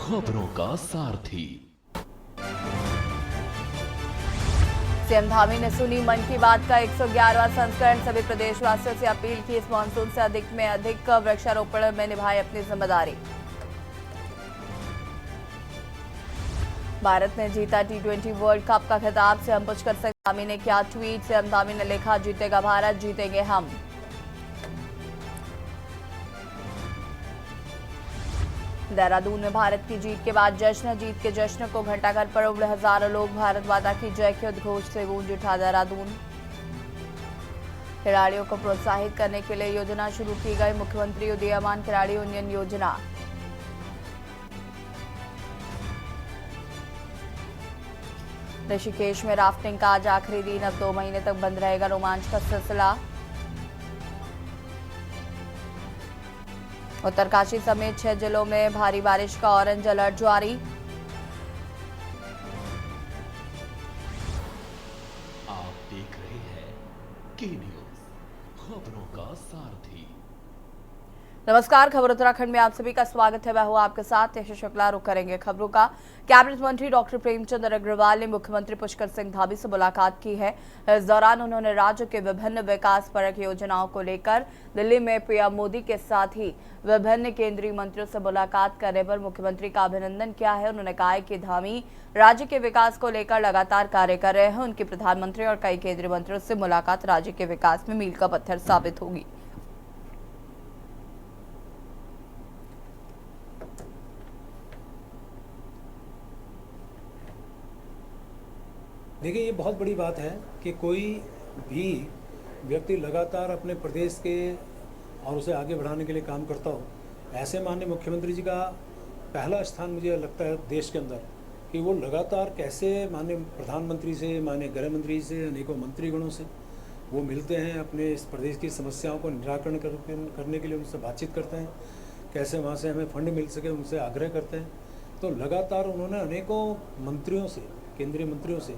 खबरों का सारथी। सीएम धामी ने सुनी मन की बात का 111वां संस्करण। सभी प्रदेशवासियों से अपील की इस मानसून से अधिक में अधिक वृक्षारोपण में निभाए अपनी जिम्मेदारी। भारत ने जीता T20 वर्ल्ड कप का खिताब। सीएम पुष्कर सिंह धामी ने किया ट्वीट। सीएम धामी ने लिखा, जीतेगा भारत, जीतेंगे हम। देहरादून में भारत की जीत के बाद जश्न। जीत के जश्न को घंटाघर पर उमड़े हजारों लोग। भारत माता की जय के उद्घोष से गूंज उठा देहरादून। खिलाड़ियों को प्रोत्साहित करने के लिए योजना शुरू की गई। मुख्यमंत्री उदीयमान खिलाड़ी यूनियन योजना। ऋषिकेश में राफ्टिंग का आज आखिरी दिन। अब 2 महीने तक बंद रहेगा रोमांच का सिलसिला। उत्तरकाशी समेत 6 जिलों में भारी बारिश का ऑरेंज अलर्ट जारी। आप देख रहे हैं के न्यूज, खबरों का सारथी। नमस्कार, खबर उत्तराखंड में आप सभी का स्वागत है। मैं हूं आपके साथ यश शुक्ला। रुक करेंगे खबरों का। कैबिनेट मंत्री डॉक्टर प्रेमचंद अग्रवाल ने मुख्यमंत्री पुष्कर सिंह धामी से मुलाकात की है। इस दौरान उन्होंने राज्य के विभिन्न विकास परक योजनाओं को लेकर दिल्ली में पीएम मोदी के साथ ही विभिन्न केंद्रीय मंत्रियों से मुलाकात करने पर मुख्यमंत्री का अभिनंदन किया है। उन्होंने कहा है कि धामी राज्य के विकास को लेकर लगातार कार्य कर रहे हैं। उनकी प्रधानमंत्री और कई केंद्रीय मंत्रियों से मुलाकात राज्य के विकास में मील का पत्थर साबित होगी। देखिए, ये बहुत बड़ी बात है कि कोई भी व्यक्ति लगातार अपने प्रदेश के और उसे आगे बढ़ाने के लिए काम करता हो। ऐसे माननीय मुख्यमंत्री जी का पहला स्थान मुझे लगता है देश के अंदर, कि वो लगातार कैसे माननीय प्रधानमंत्री से, माननीय गृह मंत्री से, अनेकों मंत्रीगणों से वो मिलते हैं, अपने इस प्रदेश की समस्याओं को निराकरण करने के लिए उनसे बातचीत करते हैं, कैसे वहाँ से हमें फंड मिल सके उनसे आग्रह करते हैं। तो लगातार उन्होंने अनेकों मंत्रियों से, केंद्रीय मंत्रियों से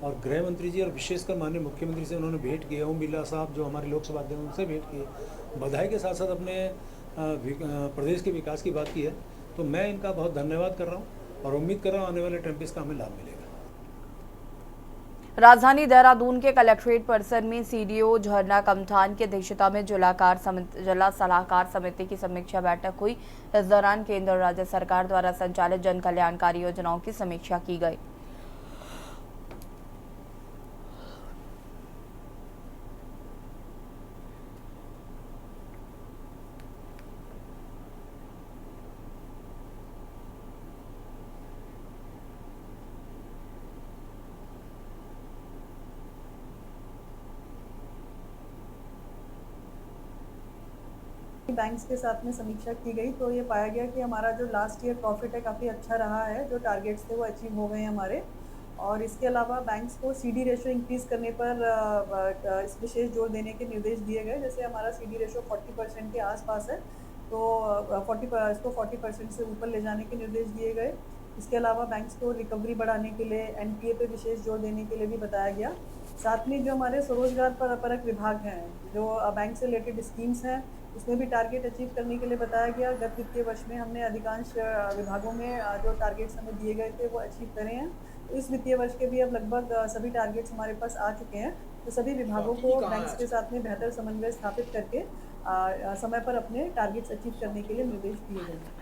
और गृह मंत्री जी और विशेषकर माननीय मुख्यमंत्री से उन्होंने भेंट की। ओम बिरला साहब जो हमारे लोकसभा अध्यक्ष, उनसे भेंट की। बधाई के साथ साथ अपने प्रदेश के विकास की बात की है। तो मैं इनका बहुत धन्यवाद कर रहा हूँ और उम्मीद कर रहा हूँ आने वाले टाइम पे इसका हमें लाभ मिलेगा। राजधानी देहरादून के कलेक्ट्रेट परिसर में सीडीओ झरना कमठान की अध्यक्षता में जिला सलाहकार समिति की समीक्षा बैठक हुई। इस दौरान केंद्र और राज्य सरकार द्वारा संचालित जन कल्याणकारी योजनाओं की समीक्षा की गई। बैंक्स के साथ में समीक्षा की गई तो ये पाया गया कि हमारा जो लास्ट ईयर प्रॉफिट है काफ़ी अच्छा रहा है। जो टारगेट्स थे वो अचीव हो गए हैं हमारे। और इसके अलावा बैंक्स को सीडी रेशो इंक्रीज़ करने पर इस विशेष जोर देने के निर्देश दिए गए। जैसे हमारा सीडी रेशो 40% के आसपास है, तो इसको 40% से ऊपर ले जाने के निर्देश दिए गए। इसके अलावा बैंक्स को रिकवरी बढ़ाने के लिए एनपीए पे विशेष जोर देने के लिए भी बताया गया। साथ में जो हमारे स्वरोजगार परक विभाग हैं, जो बैंक से रिलेटेड स्कीम्स हैं, उसमें भी टारगेट अचीव करने के लिए बताया गया। गत वित्तीय वर्ष में हमने अधिकांश विभागों में जो टारगेट्स हमें दिए गए थे वो अचीव करे हैं। तो इस वित्तीय वर्ष के भी अब लगभग सभी टारगेट्स हमारे पास आ चुके हैं। तो सभी विभागों को बैंक्स के साथ में बेहतर समन्वय स्थापित करके समय पर अपने टारगेट्स अचीव करने के लिए निर्देश दिए गए हैं।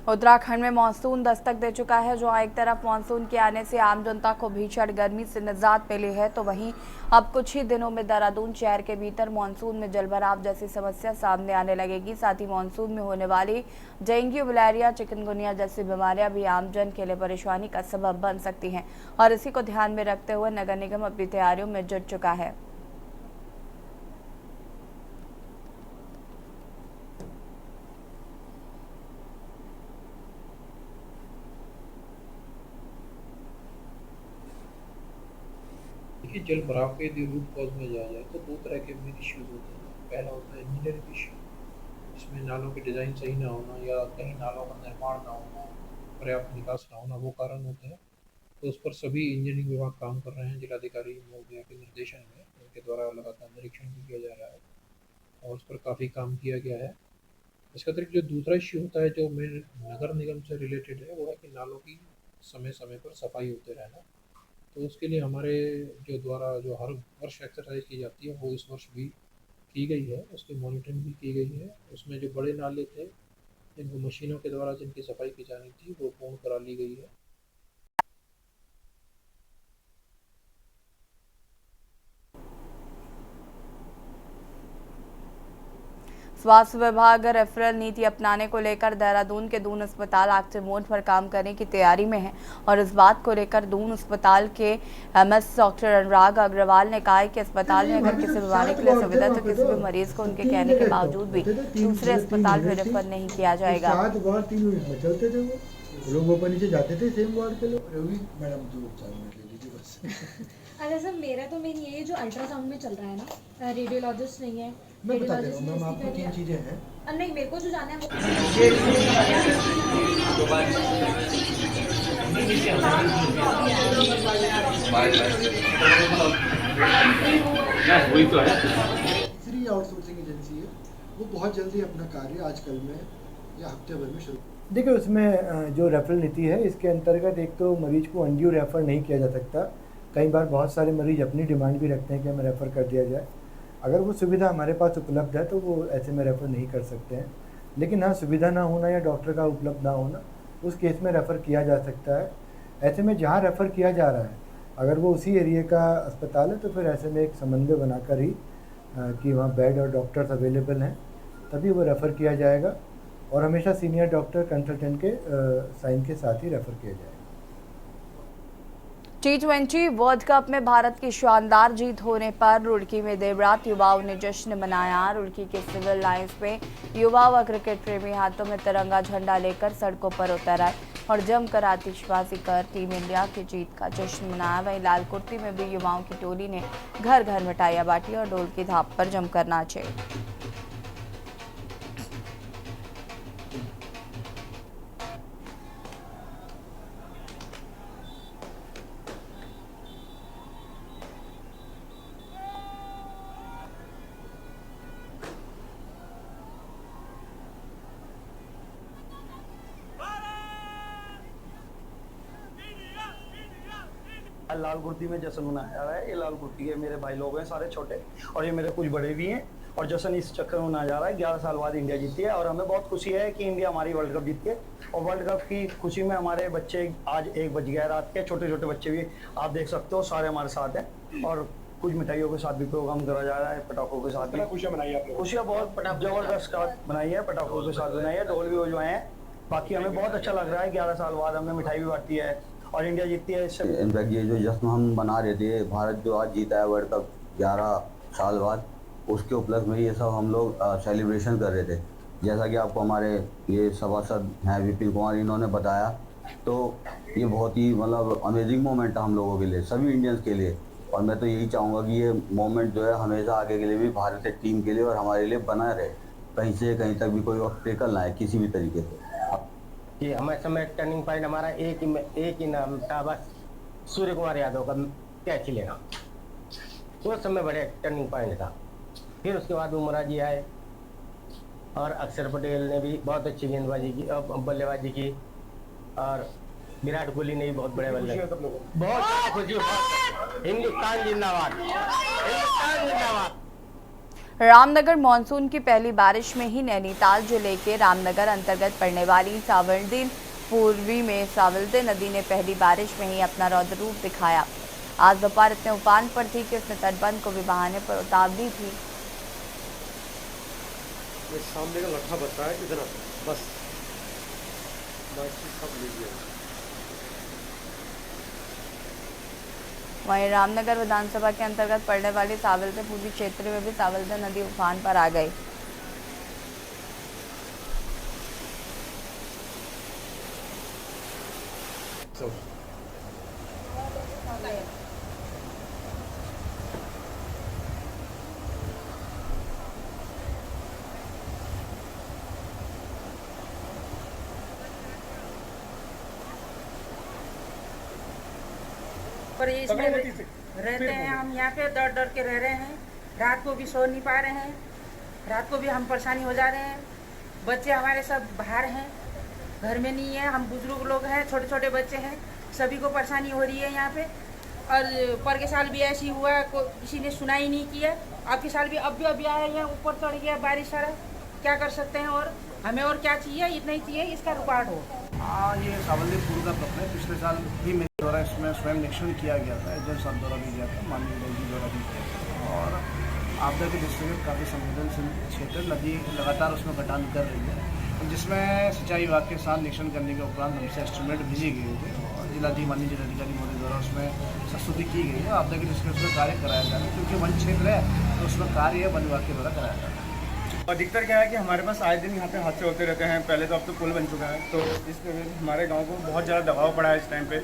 उत्तराखंड में मानसून दस्तक दे चुका है। जहां एक तरफ मानसून के आने से आम जनता को भीषण गर्मी से निजात मिली है, तो वहीं अब कुछ ही दिनों में देहरादून शहर के भीतर मानसून में जलभराव जैसी समस्या सामने आने लगेगी। साथ ही मानसून में होने वाली डेंगू, मलेरिया, चिकनगुनिया जैसी बीमारियां भी आमजन के लिए परेशानी का सबब बन सकती हैं। और इसी को ध्यान में रखते हुए नगर निगम अपनी तैयारियों में जुट चुका है। देखिए, जल भराव के यदि रूट कॉज में जाया जाए तो 2 तरह के मेन इश्यूज होते हैं। पहला होता है इंजीनियरिंग इशू, इसमें नालों की डिज़ाइन सही ना होना या कहीं नालों का निर्माण ना होना, पर्याप्त निकास ना होना, वो कारण होता है। तो उस पर सभी इंजीनियरिंग विभाग काम कर रहे हैं। जिलाधिकारी महोदया के निर्देशन में उनके द्वारा लगातार निरीक्षण भी किया जा रहा है और उस पर काफ़ी काम किया गया है। इसका अतिरिक्त जो दूसरा इश्यू होता है जो मेरे नगर निगम से रिलेटेड है, वो है कि नालों की समय समय पर सफाई होते रहना। तो उसके लिए हमारे जो द्वारा जो हर वर्ष एक्सरसाइज की जाती है, वो इस वर्ष भी की गई है, उसकी मॉनिटरिंग भी की गई है। उसमें जो बड़े नाले थे जिनको मशीनों के द्वारा जिनकी सफाई की जानी थी, वो पूर्ण करा ली गई है। स्वास्थ्य विभाग रेफरल नीति अपनाने को लेकर देहरादून के दून अस्पताल एक्टिव मोड पर काम करने की तैयारी में है और इस बात को लेकर दून अस्पताल के एमएस डॉक्टर अनुराग अग्रवाल ने कहा है कि अस्पताल में अगर किसी बीमारी के लिए सुविधा तो किसी भी मरीज को उनके कहने के बावजूद भी दूसरे अस्पताल में रेफर नहीं किया जाएगा। 7 वार्ड 3 यूनिट में चलते थे, वो लोग ऊपर नीचे जाते थे सेम वार्ड के लोग। रवि मैडम 2-4 मिनट ले लीजिए बस। अरे सर मेरा तो मेन ये जो अल्ट्रासाउंड में चल रहा है ना, रेडियोलॉजिस्ट नहीं है। मैं बता दे रहा हूँ मैम, आपको 3 चीज़ें हैं। नहीं, मेरे को जो जाना है वो तीसरी आउटसोर्सिंग एजेंसी है, वो बहुत जल्दी अपना कार्य आजकल में या हफ्ते भर में शुरू। देखिए उसमें जो रेफरल नीति है, इसके अंतर्गत एक तो मरीज को अनड्यू रेफर नहीं किया जा सकता। कई बार बहुत सारे मरीज अपनी डिमांड भी रखते हैं कि हमें रेफ़र कर दिया जाए। अगर वो सुविधा हमारे पास उपलब्ध है तो वो ऐसे में रेफ़र नहीं कर सकते हैं। लेकिन हाँ, सुविधा ना होना या डॉक्टर का उपलब्ध ना होना, उस केस में रेफ़र किया जा सकता है। ऐसे में जहाँ रेफ़र किया जा रहा है, अगर वो उसी एरिया का अस्पताल है तो फिर ऐसे में एक समन्वय बनाकर ही कि वहाँ बेड और डॉक्टर्स अवेलेबल हैं, तभी वो रेफ़र किया जाएगा और हमेशा सीनियर डॉक्टर कंसल्टेंट के साइन के साथ ही रेफ़र किया जाएगा। T20 वर्ल्ड कप में भारत की शानदार जीत होने पर रुड़की में देर रात युवाओं ने जश्न मनाया। रुड़की के सिविल लाइंस में युवा व क्रिकेट प्रेमी हाथों में तिरंगा झंडा लेकर सड़कों पर उतर आए और जमकर आतिशबाजी कर टीम इंडिया की जीत का जश्न मनाया। वहीं लाल कुर्ती में भी युवाओं की टोली ने घर घर मिठाइयां बांटी और ढोल की थाप पर जमकर नाचे। लाल कुर्ती में जश्न मनाया जा रहा है। ये लाल कुर्ती के मेरे भाई लोग हैं सारे छोटे, और ये मेरे कुछ बड़े भी हैं, और जश्न इस चक्कर में मनाया जा रहा है। 11 साल बाद इंडिया जीती है और हमें बहुत खुशी है कि इंडिया हमारी वर्ल्ड कप जीती है। और वर्ल्ड कप की खुशी में हमारे बच्चे आज 1 बज गया रात के, छोटे छोटे बच्चे भी आप देख सकते हो, सारे हमारे साथ हैं और कुछ मिठाइयों के साथ भी प्रोग्राम करा जा रहा है, पटाखों के साथ भी। खुशियाँ मनाई है आप लोगों? खुशियाँ बहुत जबरदस्त बनाई है, पटाखों के साथ बनाई है, ढोल भी बजवाए हैं। बाकी हमें बहुत अच्छा लग रहा है। 11 साल बाद हमने मिठाई भी बांटी है और इंडिया जीतती है। इससे इनफैक्ट ये जो जश्न हम मना रहे थे, भारत जो आज जीता है वर्ल्ड कप 11 साल बाद, उसके उपलक्ष्य में ये सब हम लोग सेलिब्रेशन कर रहे थे। जैसा कि आपको हमारे ये सभासद हैं विपिन कुमार, इन्होंने बताया, तो ये बहुत ही मतलब अमेजिंग मोमेंट है हम लोगों के लिए, सभी इंडियंस के लिए। और मैं तो यही चाहूँगा कि ये मोमेंट जो है हमेशा आगे के लिए भी भारतीय टीम के लिए और हमारे लिए बना रहे, कहीं से कहीं तक भी कोई ऑब्स्टेकल ना है किसी भी तरीके से। कि हमारे समय टर्निंग पॉइंट हमारा एक ही नाम था, बस सूर्य कुमार यादव का कैच लेना, उस समय बड़े टर्निंग पॉइंट था। फिर उसके बाद उमरा जी आए और अक्षर पटेल ने भी बहुत अच्छी गेंदबाजी की, बल्लेबाजी की, और विराट कोहली ने भी बहुत बड़े बल्ले, बहुत खुशी। हिंदुस्तान जिंदाबाद, हिंदुस्तान जिंदाबाद। रामनगर मानसून की पहली बारिश में ही नैनीताल जिले के रामनगर अंतर्गत पड़ने वाली सावलदी पूर्वी में सावलदी नदी ने पहली बारिश में ही अपना रौद्र रूप दिखाया। आज दोपहर इतने उफान पर थी कि उसने तटबंध को भी बहाने पर उतार दी थी। सामने का लट्ठा बचा है इतना, बस सब लीजिए। वहीं रामनगर विधानसभा के अंतर्गत पड़ने वाली सावलदी पूर्वी क्षेत्र में भी सावलदी नदी उफान पर आ गई। पर इसमें रहते हैं हम यहाँ पे, डर डर के रह रहे हैं। रात को भी सो नहीं पा रहे हैं, रात को भी हम परेशानी हो जा रहे हैं। बच्चे हमारे सब बाहर हैं, घर में नहीं है। हम बुजुर्ग लोग हैं, छोटे छोटे बच्चे हैं, सभी को परेशानी हो रही है यहाँ पे। और पर के साल भी ऐसी हुआ, किसी ने सुना ही नहीं किया। आपके साल भी अभी आया है, ऊपर चढ़ गया बारिश सारा, क्या कर सकते हैं। और हमें और क्या चाहिए, इतना ही चाहिए इसका रुकावट हो। ये सावल्दीपुर का प्रश्न है। पिछले साल भी मेरे द्वारा इसमें स्वयं निरीक्षण किया गया था, एजेंट साहब द्वारा भी किया था, माननीय जी द्वारा भी किया था। और आपदा के दृष्टिगत काफ़ी संवेदनशील क्षेत्र, नदी लगातार उसमें कटान कर रही है, जिसमें सिंचाई विभाग के साथ निरीक्षण करने के उपरांत हमसे एस्टीमेट भेजी गई थी और माननीय जिलाधिकारी महोदय द्वारा उसमें संस्तुति की गई है। आपदा के दृष्टिगत उसमें कार्य कराया जा रहा है, क्योंकि वन क्षेत्र है तो उसमें कार्य वन विभाग के द्वारा कराया जा रहा है। अधिकतर क्या है कि हमारे पास आए दिन यहाँ पे हादसे होते रहते हैं। पहले तो अब तो पुल बन चुका है, तो इस वजह से हमारे गांव को बहुत ज़्यादा दबाव पड़ा है इस टाइम पे।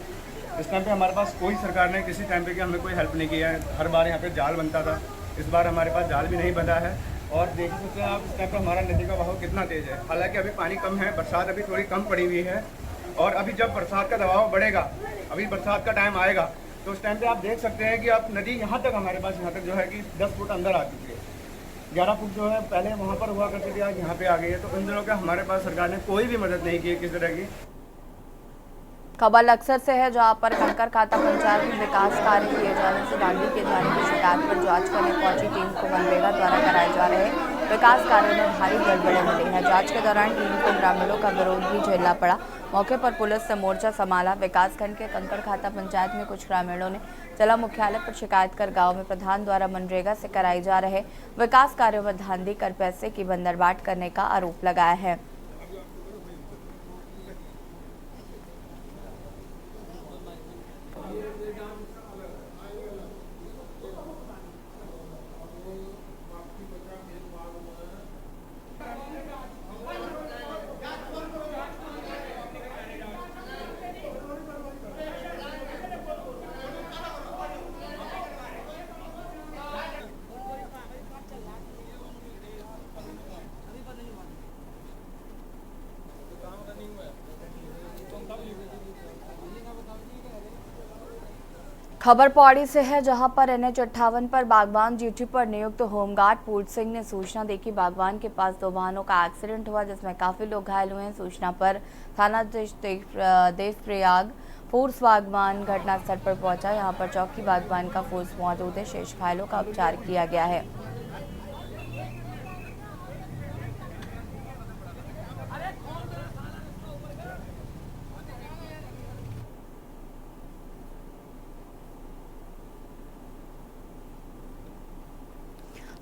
हमारे पास कोई सरकार ने किसी टाइम पे कि हमें कोई हेल्प नहीं किया है। हर बार यहाँ पे जाल बनता था, इस बार हमारे पास जाल भी नहीं बना है। और देख सकते हैं आप इस टाइम पर हमारा नदी का बहाव कितना तेज़ है। हालाँकि अभी पानी कम है, बरसात अभी थोड़ी कम पड़ी हुई है। और अभी जब बरसात का दबाव बढ़ेगा, अभी बरसात का टाइम आएगा, तो उस टाइम पर आप देख सकते हैं कि आप नदी यहाँ तक हमारे पास यहाँ तक जो है कि 10 फुट अंदर आ चुकी है। 11 फुट जो है पहले वहाँ पर हुआ करती थी, आज यहाँ पे आ गई है। तो इन दिनों का हमारे पास सरकार ने कोई भी मदद नहीं की किसी तरह की। खबर अक्सर से है, जहां पर कंकर खाता पंचायत में विकास कार्य किए जाने से दांडी किए जाने की शिकायत पर जांच करने पहुंची टीम को मनरेगा द्वारा कराए जा रहे विकास कार्य में भारी गड़बड़ी मिली है। जांच के दौरान टीम को ग्रामीणों का विरोध भी झेलना पड़ा। मौके पर पुलिस से मोर्चा संभाला। विकासखंड के कंकर खाता पंचायत में कुछ ग्रामीणों ने जिला मुख्यालय पर शिकायत कर गांव में प्रधान द्वारा मनरेगा से कराए जा रहे विकास कार्यों में धांधली कर पैसे की बंदरबाट करने का आरोप लगाया है। खबर पौड़ी से है, जहां पर NH58 पर बागवान ड्यूटी पर नियुक्त होमगार्ड पूर्ण सिंह ने सूचना दी कि बागवान के पास 2 वाहनों का एक्सीडेंट हुआ, जिसमें काफी लोग घायल हुए हैं। सूचना पर थाना देवप्रयाग फोर्स बागवान घटनास्थल पर पहुंचा। यहां पर चौकी बागवान का फोर्स मौजूद है। शेष घायलों का उपचार किया गया है।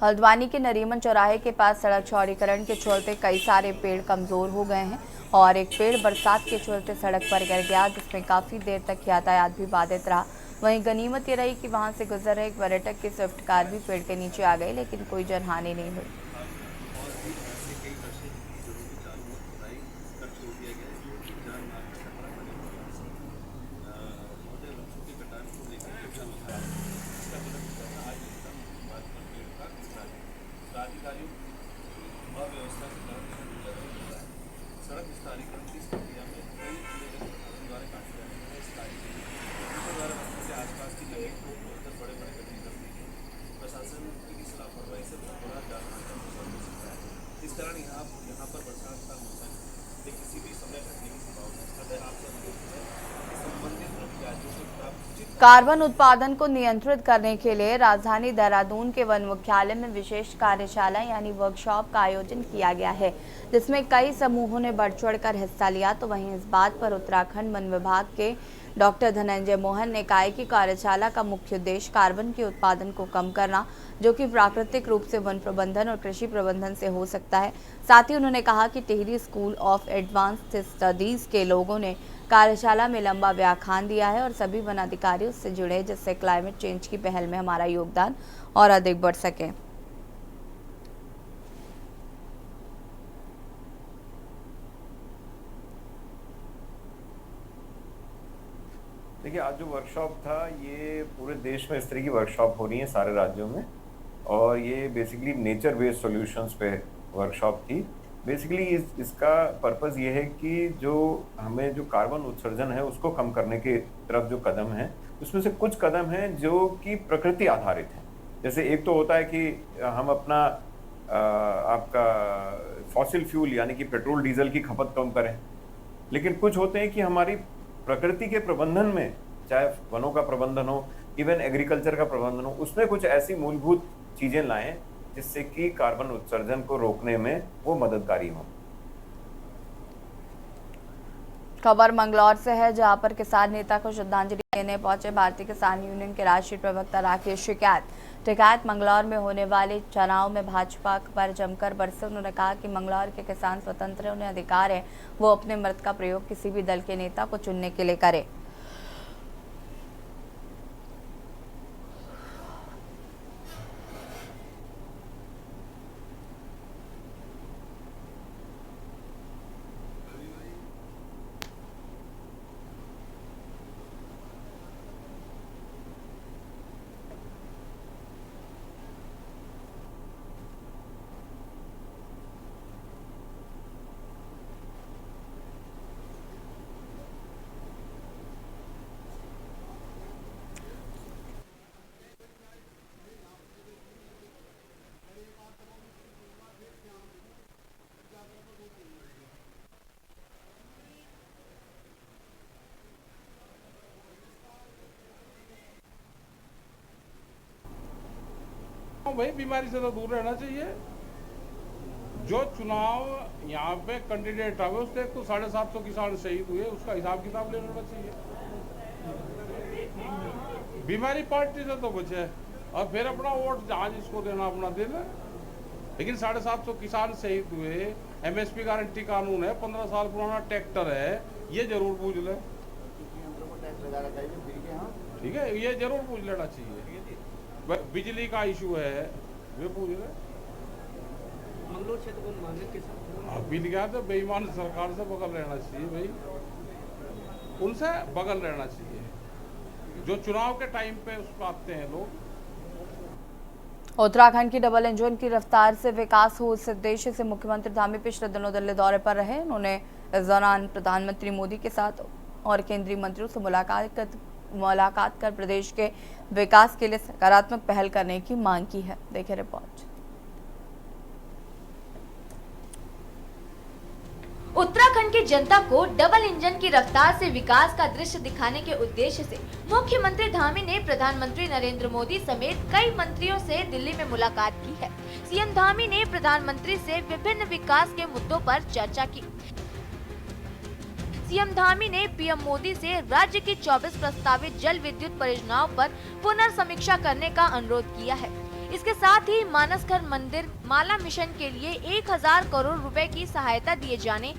हल्द्वानी के नरीमन चौराहे के पास सड़क चौड़ीकरण के चलते कई सारे पेड़ कमजोर हो गए हैं और एक पेड़ बरसात के चलते सड़क पर गिर गया, जिसमें काफी देर तक यातायात भी बाधित रहा। वहीं गनीमत ये रही कि वहां से गुजर रहे एक पर्यटक की स्विफ्ट कार भी पेड़ के नीचे आ गई, लेकिन कोई जनहानि नहीं हुई। सड़क विस्तारीकरण की प्रक्रिया में कई द्वारा काटे जाने हैं। इस कार्य के लिए द्वारा से आसपास की जमीन को खोदकर बड़े-बड़े गड्ढे कर दिए गए। प्रशासन की इस लापरवाही से बड़ा जान-माल का नुकसान हो सकता है। इस कारण यहाँ पर बरसात का मौसम में किसी भी समय घटने की संभावना है। अतः आपसे अनुरोध है कि संबंधित अधिकारियों से प्राप्त कार्बन उत्पादन को नियंत्रित करने के लिए राजधानी देहरादून के वन मुख्यालय में विशेष कार्यशाला यानी वर्कशॉप का आयोजन किया गया है, जिसमें कई समूहों ने बढ़ चढ़कर हिस्सा लिया। तो वहीं इस बात पर उत्तराखंड वन विभाग के डॉक्टर धनंजय मोहन ने कहा कि कार्यशाला का मुख्य उद्देश्य कार्बन के उत्पादन को कम करना, जो कि प्राकृतिक रूप से वन प्रबंधन और कृषि प्रबंधन से हो सकता है। साथ ही उन्होंने कहा कि Tehri school of advanced studies के लोगों ने कार्यशाला में लंबा व्याख्यान दिया है और सभी वन अधिकारी उससे जुड़े, जिससे क्लाइमेट चेंज की पहल में हमारा योगदान और अधिक बढ़ सके। देखिए, आज जो वर्कशॉप था ये पूरे देश में इस तरह की वर्कशॉप हो रही है सारे राज्यों में, और ये बेसिकली नेचर बेस्ड सॉल्यूशंस पे वर्कशॉप थी। बेसिकली इसका पर्पस ये है कि जो हमें जो कार्बन उत्सर्जन है उसको कम करने की तरफ जो कदम है, उसमें से कुछ कदम हैं जो कि प्रकृति आधारित हैं। जैसे एक तो होता है कि हम अपना आपका फॉसिल फ्यूल यानी कि पेट्रोल डीजल की खपत कम करें। लेकिन कुछ होते हैं कि हमारी प्रकृति के प्रबंधन में, चाहे वनों का प्रबंधन हो, इवन एग्रीकल्चर का प्रबंधन हो, उसमें कुछ ऐसी मूलभूत चीजें लाएं जिससे कि कार्बन उत्सर्जन को रोकने में वो मददगारी हो। खबर मंगलौर से है, जहां पर किसान नेता को श्रद्धांजलि देने पहुंचे भारतीय किसान यूनियन के राष्ट्रीय प्रवक्ता राकेश टिकैत मंगलौर में होने वाले चुनाव में भाजपा पर जमकर बरसे। उन्होंने कहा कि मंगलौर के किसान स्वतंत्र हैं, उन्हें अधिकार है वो अपने मत का प्रयोग किसी भी दल के नेता को चुनने के लिए करे। भाई बीमारी से तो दूर रहना चाहिए। जो चुनाव यहाँ पे कैंडिडेट आवे उससे तो 750 किसान शहीद हुए, उसका हिसाब किताब ले लेना चाहिए। बीमारी पार्टी से तो बचे और फिर अपना वोट जहाँ जिसको देना अपना दे ले। लेकिन 750 किसान शहीद हुए, MSP गारंटी कानून है, 15 साल पुराना ट्रैक्टर है, ये जरूर पूछ ले। ठीक है, ये जरूर पूछ लेना चाहिए। बिजली का इशू है, वे पूछ रहे। मंगलौर क्षेत्र को मांगे के साथ बिल गया तो बेईमान सरकार से बगल रहना चाहिए भाई, उनसे बगल रहना चाहिए जो चुनाव के टाइम पे उस पर आते हैं लोग। उत्तराखंड की डबल इंजन की रफ्तार से विकास हो, इस उद्देश्य से मुख्यमंत्री धामी पिछले दिनों दिल्ली दौरे पर रहे। उन्होंने इस दौरान प्रधानमंत्री मोदी के साथ और केंद्रीय मंत्रियों से मुलाकात कर प्रदेश के विकास के लिए सकारात्मक पहल करने की मांग की है। देखिए रिपोर्ट। उत्तराखंड की जनता को डबल इंजन की रफ्तार से विकास का दृश्य दिखाने के उद्देश्य से मुख्यमंत्री धामी ने प्रधानमंत्री नरेंद्र मोदी समेत कई मंत्रियों से दिल्ली में मुलाकात की है। सीएम धामी ने प्रधानमंत्री से विभिन्न विकास के मुद्दों पर चर्चा की। सीएम धामी ने पीएम मोदी से राज्य की 24 प्रस्तावित जल विद्युत परियोजनाओं पर पुनर्समीक्षा करने का अनुरोध किया है। इसके साथ ही मानसघर मंदिर माला मिशन के लिए 1000 करोड़ रुपए की सहायता दिए जाने,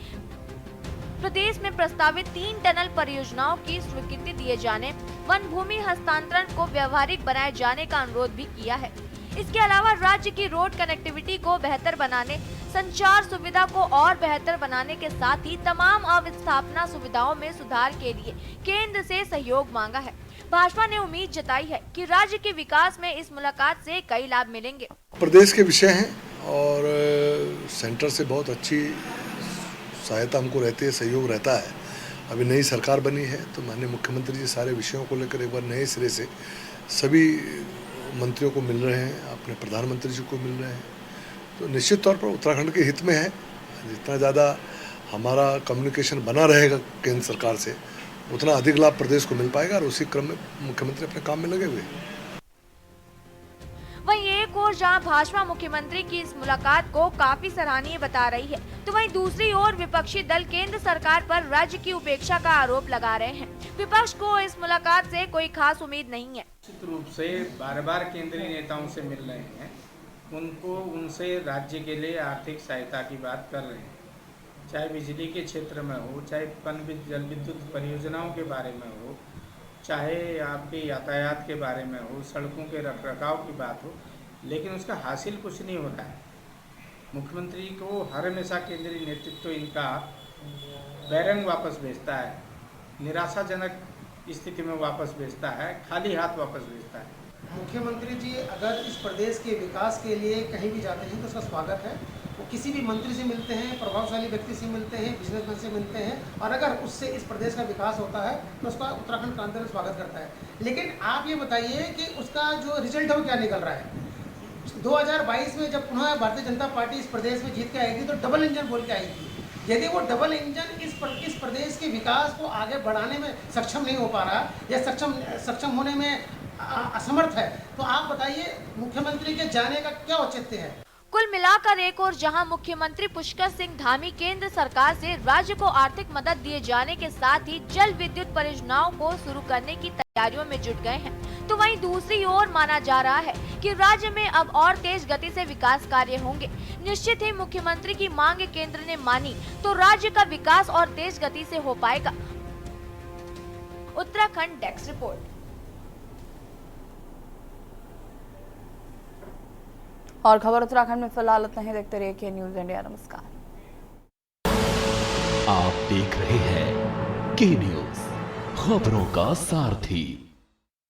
प्रदेश में प्रस्तावित 3 टनल परियोजनाओं की स्वीकृति दिए जाने, वन भूमि हस्तांतरण को व्यवहारिक बनाए जाने का अनुरोध भी किया है। इसके अलावा राज्य की रोड कनेक्टिविटी को बेहतर बनाने, संचार सुविधा को और बेहतर बनाने के साथ ही तमाम अवस्थापना सुविधाओं में सुधार के लिए केंद्र से सहयोग मांगा है। भाजपा ने उम्मीद जताई है कि राज्य के विकास में इस मुलाकात से कई लाभ मिलेंगे। प्रदेश के विषय हैं और सेंटर से बहुत अच्छी सहायता हमको रहती है, सहयोग रहता है। अभी नई सरकार बनी है तो माननीय मुख्यमंत्री जी सारे विषयों को लेकर एक बार नए सिरे से सभी मंत्रियों को मिल रहे हैं, अपने प्रधानमंत्री जी को मिल रहे हैं। तो निश्चित तौर पर उत्तराखंड के हित में है। जितना ज़्यादा हमारा कम्युनिकेशन बना रहेगा केंद्र सरकार से, उतना अधिक लाभ प्रदेश को मिल पाएगा और उसी क्रम में मुख्यमंत्री अपने काम में लगे हुए हैं। वहीं एक ओर जहां भाजपा मुख्यमंत्री की इस मुलाकात को काफी सराहनीय बता रही है, तो वहीं दूसरी ओर विपक्षी दल केंद्र सरकार पर राज्य की उपेक्षा का आरोप लगा रहे हैं। विपक्ष को इस मुलाकात से कोई खास उम्मीद नहीं है। निश्चित रूप से बार बार केंद्रीय नेताओं से मिल रहे हैं, उनसे राज्य के लिए आर्थिक सहायता की बात कर रहे हैं, चाहे बिजली के क्षेत्र में हो, चाहे जल विद्युत परियोजनाओं के बारे में हो, चाहे आपके यातायात के बारे में हो, सड़कों के रखरखाव की बात हो, लेकिन उसका हासिल कुछ नहीं हो रहा है। मुख्यमंत्री को हर हमेशा केंद्रीय नेतृत्व इनका बैरंग वापस भेजता है, निराशाजनक स्थिति में वापस भेजता है, खाली हाथ वापस भेजता है। मुख्यमंत्री जी अगर इस प्रदेश के विकास के लिए कहीं भी जाते हैं तो उसका स्वागत है। वो किसी भी मंत्री से मिलते हैं, प्रभावशाली व्यक्ति से मिलते हैं, बिजनेसमैन से मिलते हैं, और अगर उससे इस प्रदेश का विकास होता है तो उसका उत्तराखंड क्रांति में स्वागत करता है। लेकिन आप ये बताइए कि उसका जो रिजल्ट है वो क्या निकल रहा है। 2022 में जब पुनः भारतीय जनता पार्टी इस प्रदेश में जीत के आई थी तो डबल इंजन बोल के आई थी। यदि वो डबल इंजन इस प्रदेश के विकास को आगे बढ़ाने में सक्षम नहीं हो पा रहा या सक्षम होने में असमर्थ है, तो आप बताइए मुख्यमंत्री के जाने का क्या औचित्य है। कुल मिलाकर एक और जहां मुख्यमंत्री पुष्कर सिंह धामी केंद्र सरकार से राज्य को आर्थिक मदद दिए जाने के साथ ही जल विद्युत परियोजनाओं को शुरू करने की तैयारियों में जुट गए हैं, तो वहीं दूसरी ओर माना जा रहा है कि राज्य में अब और तेज गति से विकास कार्य होंगे। निश्चित ही मुख्यमंत्री की मांग केंद्र ने मानी तो राज्य का विकास और तेज गति से हो पाएगा। Uttarakhand desk report. और खबर उत्तराखंड में फिलहाल इतना ही। देखते रहिए के न्यूज इंडिया। नमस्कार। आप देख रहे हैं के न्यूज, खबरों का सारथी।